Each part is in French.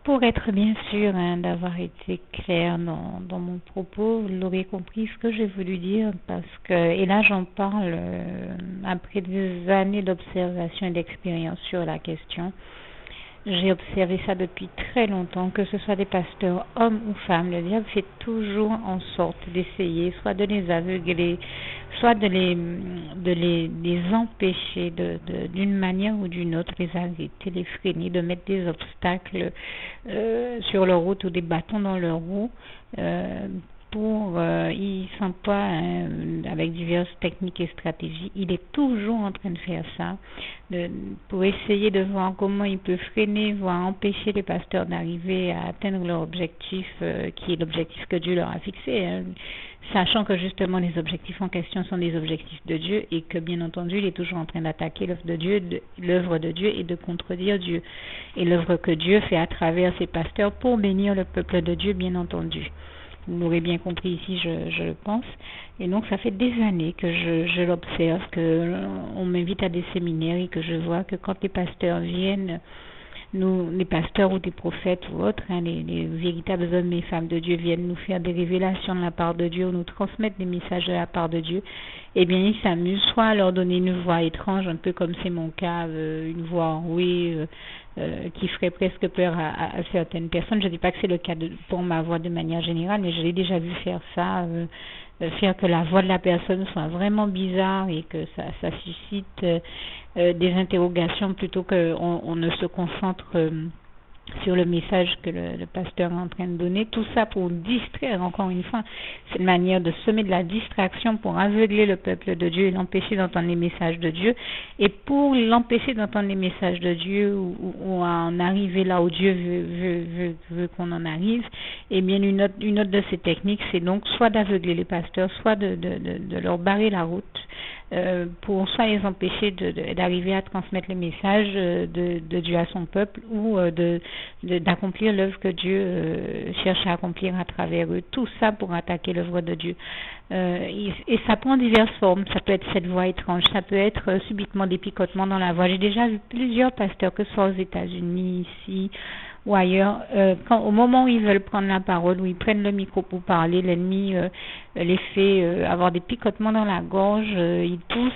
Pour être bien sûr d'avoir été clair dans mon propos, vous l'aurez compris ce que j'ai voulu dire parce que, et là j'en parle après des années d'observation et d'expérience sur la question. J'ai observé ça depuis très longtemps, que ce soit des pasteurs hommes ou femmes, le diable fait toujours en sorte d'essayer soit de les aveugler, soit de les empêcher d'une manière ou d'une autre, les arrêter, les freiner, de mettre des obstacles sur leur route ou des bâtons dans leur roue. Il s'emploie avec diverses techniques et stratégies. Il est toujours en train de faire ça, pour essayer de voir comment il peut freiner, voire empêcher les pasteurs d'arriver à atteindre leur objectif, qui est l'objectif que Dieu leur a fixé, sachant que justement les objectifs en question sont des objectifs de Dieu et que bien entendu il est toujours en train d'attaquer l'œuvre de Dieu et de contredire Dieu et l'œuvre que Dieu fait à travers ses pasteurs pour bénir le peuple de Dieu, bien entendu. Vous l'aurez bien compris ici, je le pense. Et donc, ça fait des années que je l'observe, qu'on m'invite à des séminaires et que je vois que quand les pasteurs viennent, les pasteurs ou des prophètes ou autres, les véritables hommes et femmes de Dieu viennent nous faire des révélations de la part de Dieu ou nous transmettre des messages de la part de Dieu, eh bien, ils s'amusent soit à leur donner une voix étrange, un peu comme c'est mon cas, une voix enrouée, qui ferait presque peur à certaines personnes. Je ne dis pas que c'est le cas pour ma voix de manière générale, mais je l'ai déjà vu faire ça, faire que la voix de la personne soit vraiment bizarre et que ça suscite des interrogations plutôt qu'on ne se concentre sur le message que le pasteur est en train de donner. Tout ça pour distraire, encore une fois. C'est une manière de semer de la distraction pour aveugler le peuple de Dieu et l'empêcher d'entendre les messages de Dieu. Et pour l'empêcher d'entendre les messages de Dieu ou à en arriver là où Dieu veut qu'on en arrive, eh bien une autre de ces techniques, c'est donc soit d'aveugler les pasteurs, soit de leur barrer la route, pour soit les empêcher d'arriver à transmettre les messages de Dieu à son peuple ou d'accomplir l'œuvre que Dieu cherche à accomplir à travers eux. Tout ça pour attaquer l'œuvre de Dieu. Et ça prend diverses formes. Ça peut être cette voix étrange, ça peut être subitement des picotements dans la voix. J'ai déjà vu plusieurs pasteurs, que ce soit aux États-Unis, ici ou ailleurs, au moment où ils veulent prendre la parole, où ils prennent le micro pour parler, l'ennemi les fait avoir des picotements dans la gorge, ils toussent,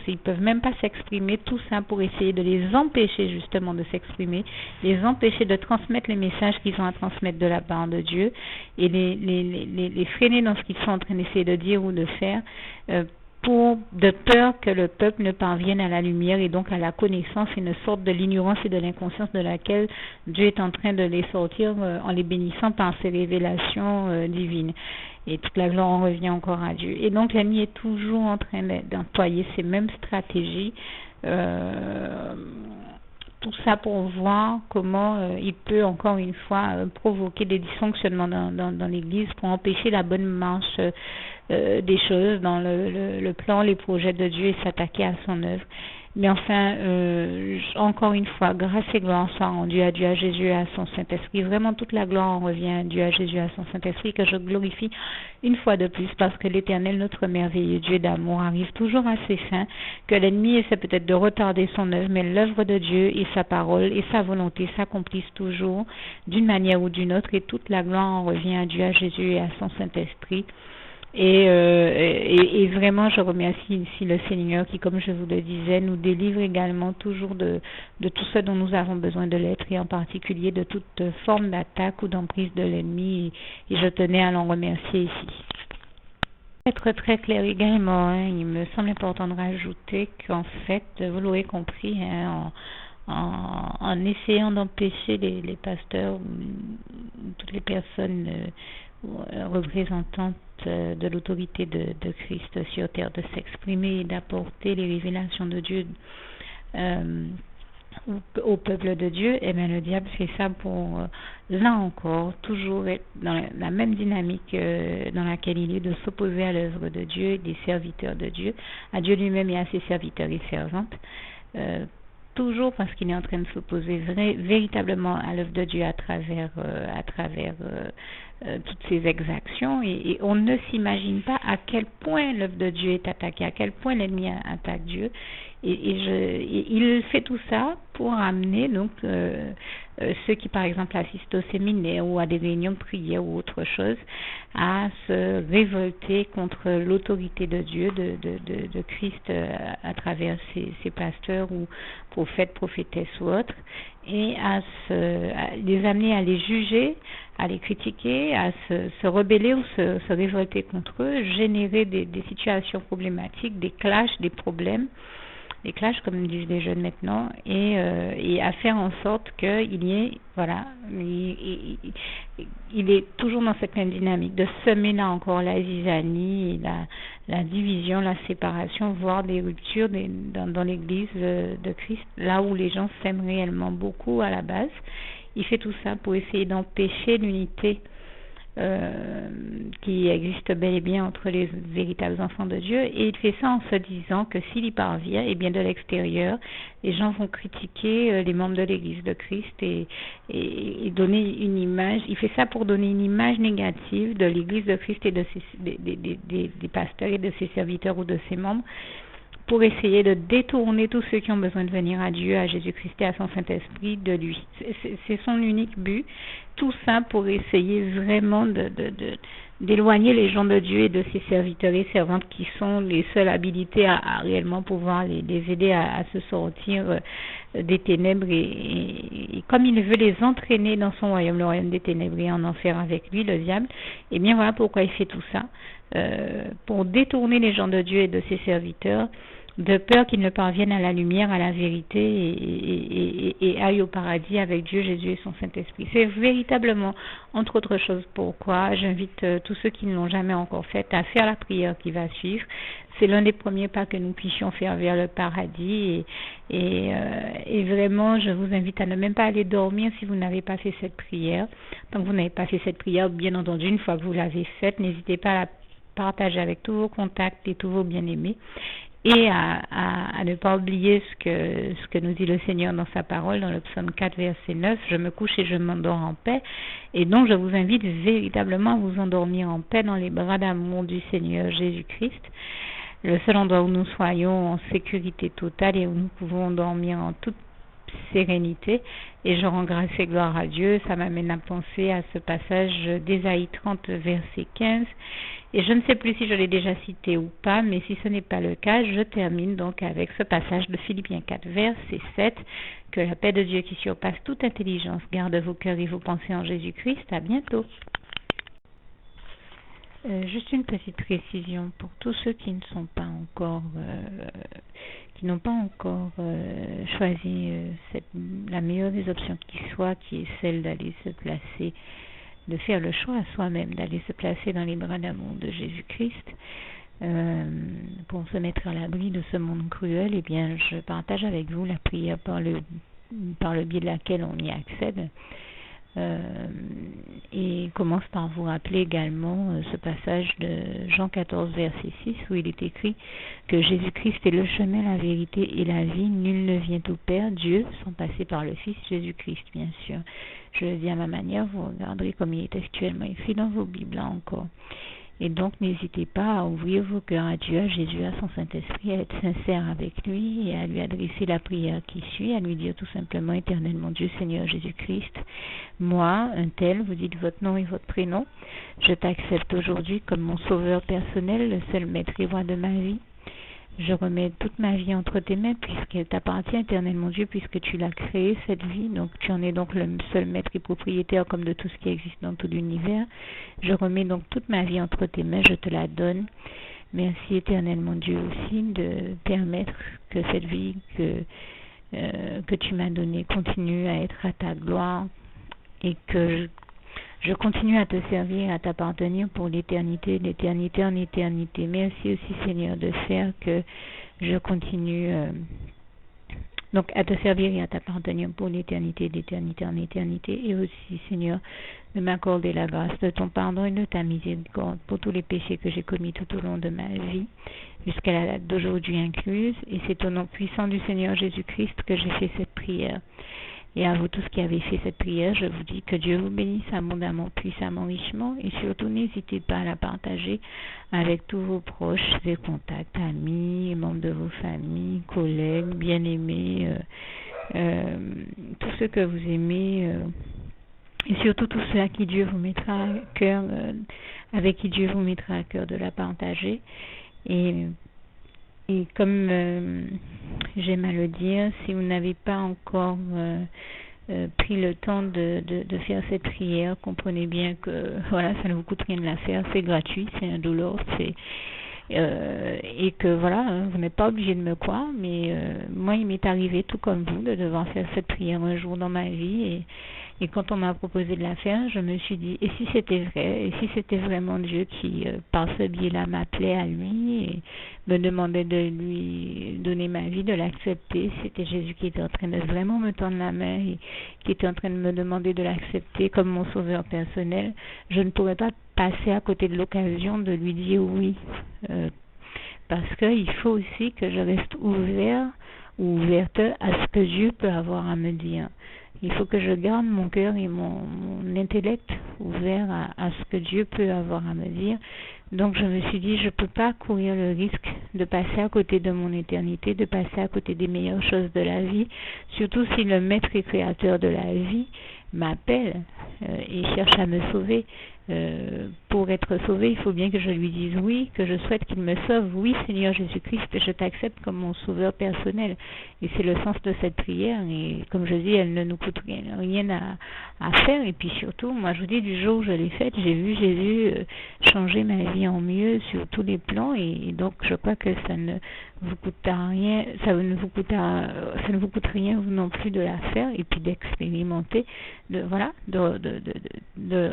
ils peuvent même pas s'exprimer, tout ça pour essayer de les empêcher justement de s'exprimer, les empêcher de transmettre les messages qu'ils ont à transmettre de la part de Dieu et les freiner dans ce qu'ils sont en train d'essayer de dire ou de faire, de peur que le peuple ne parvienne à la lumière et donc à la connaissance et ne sorte de l'ignorance et de l'inconscience de laquelle Dieu est en train de les sortir en les bénissant par ses révélations divines. Et toute la gloire en revient encore à Dieu. Et donc l'ennemi est toujours en train d'employer ces mêmes stratégies, tout ça pour voir comment il peut encore une fois provoquer des dysfonctionnements dans l'Église pour empêcher la bonne marche des choses dans le plan, les projets de Dieu et s'attaquer à son œuvre. Mais enfin, encore une fois, grâce et gloire soient rendues à Dieu, à Jésus et à son Saint-Esprit. Vraiment, toute la gloire en revient à Dieu, à Jésus et à son Saint-Esprit, que je glorifie une fois de plus, parce que l'Éternel, notre merveilleux Dieu d'amour, arrive toujours à ses fins, que l'ennemi essaie peut-être de retarder son œuvre, mais l'œuvre de Dieu et sa parole et sa volonté s'accomplissent toujours d'une manière ou d'une autre, et toute la gloire en revient à Dieu, à Jésus et à son Saint-Esprit. Et vraiment, je remercie ici le Seigneur qui, comme je vous le disais, nous délivre également toujours de tout ce dont nous avons besoin de l'être, et en particulier de toute forme d'attaque ou d'emprise de l'ennemi. Et je tenais à l'en remercier ici. Être très clair également, il me semble important de rajouter qu'en fait, vous l'aurez compris, en essayant d'empêcher les pasteurs, toutes les personnes représentantes de l'autorité de Christ sur terre de s'exprimer et d'apporter les révélations de Dieu au peuple de Dieu, et bien le diable fait ça pour, là encore, toujours être dans la même dynamique dans laquelle il est, de s'opposer à l'œuvre de Dieu et des serviteurs de Dieu, à Dieu lui-même et à ses serviteurs et servantes, toujours parce qu'il est en train de s'opposer véritablement à l'œuvre de Dieu à travers toutes ces exactions, et on ne s'imagine pas à quel point l'œuvre de Dieu est attaquée, à quel point l'ennemi attaque Dieu. Et il fait tout ça pour amener donc ceux qui par exemple assistent au séminaire ou à des réunions de prière ou autre chose à se révolter contre l'autorité de Dieu, de Christ à travers ses pasteurs ou prophètes, prophétesses ou autres, et à les amener à les juger, à les critiquer, à se rebeller ou se révolter contre eux, générer des situations problématiques, des clashs, des problèmes, les clashs comme disent les jeunes maintenant, et à faire en sorte qu'il y ait, voilà, il est toujours dans cette même dynamique de semer là encore la zizanie, la division, la séparation, voire des ruptures dans l'église de Christ, là où les gens s'aiment réellement beaucoup à la base. Il fait tout ça pour essayer d'empêcher l'unité qui existe bel et bien entre les véritables enfants de Dieu, et il fait ça en se disant que s'il y parvient, et bien de l'extérieur, les gens vont critiquer les membres de l'Église de Christ et donner une image. Il fait ça pour donner une image négative de l'Église de Christ et des pasteurs et de ses serviteurs ou de ses membres, pour essayer de détourner tous ceux qui ont besoin de venir à Dieu, à Jésus-Christ et à son Saint-Esprit de lui. C'est son unique but. Tout ça pour essayer vraiment d'éloigner les gens de Dieu et de ses serviteurs et servantes qui sont les seuls habilités à réellement pouvoir les aider à se sortir des ténèbres et comme il veut les entraîner dans son royaume, le royaume des ténèbres, et en enfer avec lui, le diable. Et bien voilà pourquoi il fait tout ça, pour détourner les gens de Dieu et de ses serviteurs, de peur qu'ils ne parviennent à la lumière, à la vérité et aillent au paradis avec Dieu, Jésus et son Saint-Esprit. C'est véritablement, entre autres choses, pourquoi j'invite tous ceux qui ne l'ont jamais encore fait à faire la prière qui va suivre. C'est l'un des premiers pas que nous puissions faire vers le paradis et vraiment, je vous invite à ne même pas aller dormir si vous n'avez pas fait cette prière. Tant que vous n'avez pas fait cette prière, bien entendu, une fois que vous l'avez faite, n'hésitez pas à la partager avec tous vos contacts et tous vos bien-aimés. Et à ne pas oublier ce que nous dit le Seigneur dans sa parole, dans le psaume 4, verset 9, « Je me couche et je m'endors en paix ». Et donc, je vous invite véritablement à vous endormir en paix dans les bras d'amour du Seigneur Jésus-Christ, le seul endroit où nous soyons en sécurité totale et où nous pouvons dormir en toute sérénité. Et je rends grâce et gloire à Dieu. Ça m'amène à penser à ce passage d'Ésaïe 30, verset 15. Et je ne sais plus si je l'ai déjà cité ou pas, mais si ce n'est pas le cas, je termine donc avec ce passage de Philippiens 4, verset 7. Que la paix de Dieu qui surpasse toute intelligence garde vos cœurs et vos pensées en Jésus-Christ. À bientôt. Juste une petite précision pour tous ceux qui ne sont pas encore, qui n'ont pas encore choisi la meilleure des options qui soit, qui est celle d'aller se placer, de faire le choix à soi-même, d'aller se placer dans les bras d'amour de Jésus-Christ pour se mettre à l'abri de ce monde cruel. Eh bien, je partage avec vous la prière par le biais de laquelle on y accède. Et commence par vous rappeler également ce passage de Jean 14, verset 6, où il est écrit que Jésus-Christ est le chemin, la vérité et la vie. Nul ne vient au Père, Dieu, sans passer par le Fils Jésus-Christ, bien sûr. Je le dis à ma manière, vous regarderez comme il est actuellement écrit dans vos Bibles là encore. Et donc, n'hésitez pas à ouvrir vos cœurs à Dieu, à Jésus, à son Saint-Esprit, à être sincère avec lui et à lui adresser la prière qui suit, à lui dire tout simplement, Éternel mon Dieu, Seigneur Jésus-Christ, moi, un tel, vous dites votre nom et votre prénom, je t'accepte aujourd'hui comme mon sauveur personnel, le seul maître et roi de ma vie. Je remets toute ma vie entre tes mains puisqu'elle t'appartient, Éternel mon Dieu, puisque tu l'as créée, cette vie. Donc tu en es donc le seul maître et propriétaire comme de tout ce qui existe dans tout l'univers. Je remets donc toute ma vie entre tes mains, je te la donne. Merci, Éternel mon Dieu, aussi de permettre que cette vie que tu m'as donnée continue à être à ta gloire et que je continue à te servir, à t'appartenir pour l'éternité, d'éternité en éternité. Merci aussi, Seigneur, de faire que je continue donc à te servir et à t'appartenir pour l'éternité, d'éternité en éternité. Et aussi, Seigneur, de m'accorder la grâce de ton pardon et de ta miséricorde pour tous les péchés que j'ai commis tout au long de ma vie, jusqu'à la date d'aujourd'hui incluse. Et c'est au nom puissant du Seigneur Jésus-Christ que j'ai fait cette prière. Et à vous tous qui avez fait cette prière, je vous dis que Dieu vous bénisse abondamment, puissamment, richement. Et surtout, n'hésitez pas à la partager avec tous vos proches et contacts, amis, membres de vos familles, collègues, bien-aimés, tous ceux que vous aimez. Et surtout tous ceux à qui Dieu vous mettra à cœur, avec qui Dieu vous mettra à cœur de la partager. Et comme j'aime à le dire, si vous n'avez pas encore pris le temps de faire cette prière, comprenez bien que voilà, ça ne vous coûte rien de la faire, c'est gratuit, c'est indolore, et que voilà, vous n'êtes pas obligé de me croire, mais moi il m'est arrivé tout comme vous de devoir faire cette prière un jour dans ma vie, et quand on m'a proposé de la faire, je me suis dit, et si c'était vrai, et si c'était vraiment Dieu qui, par ce biais-là, m'appelait à lui et me demandait de lui donner ma vie, de l'accepter, c'était Jésus qui était en train de vraiment me tendre la main et qui était en train de me demander de l'accepter comme mon sauveur personnel, je ne pourrais pas passer à côté de l'occasion de lui dire oui, parce qu'il faut aussi que je reste ouvert ou ouverte à ce que Dieu peut avoir à me dire. Il faut que je garde mon cœur et mon intellect ouvert à ce que Dieu peut avoir à me dire. Donc je me suis dit, je ne peux pas courir le risque de passer à côté de mon éternité, de passer à côté des meilleures choses de la vie, surtout si le maître et créateur de la vie m'appelle et cherche à me sauver. Pour être sauvé, il faut bien que je lui dise oui, que je souhaite qu'il me sauve. Oui, Seigneur Jésus-Christ, je t'accepte comme mon sauveur personnel. Et c'est le sens de cette prière. Et comme je dis, elle ne nous coûte rien à faire. Et puis surtout, moi je vous dis, du jour où je l'ai faite, j'ai vu Jésus changer ma vie en mieux sur tous les plans. Et donc je crois que ça ne vous coûte rien, ça ne vous coûte rien vous non plus de la faire et puis d'expérimenter, de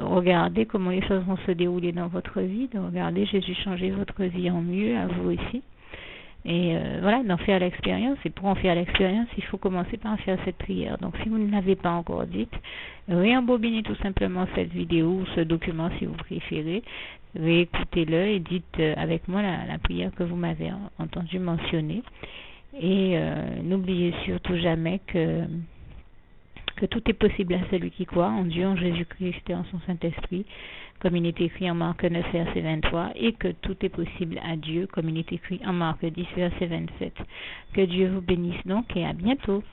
regarder comment les choses vont se dérouler dans votre vie, de regarder Jésus changer votre vie en mieux, à vous aussi. Et voilà, d'en faire l'expérience. Et pour en faire l'expérience, il faut commencer par faire cette prière. Donc si vous ne l'avez pas encore dite, réembobinez tout simplement cette vidéo ou ce document si vous préférez, réécoutez-le et dites avec moi la prière que vous m'avez entendu mentionner. Et n'oubliez surtout jamais que tout est possible à celui qui croit en Dieu, en Jésus-Christ et en son Saint-Esprit, comme il est écrit en Marc 9, verset 23, et que tout est possible à Dieu, comme il est écrit en Marc 10, verset 27. Que Dieu vous bénisse donc et à bientôt.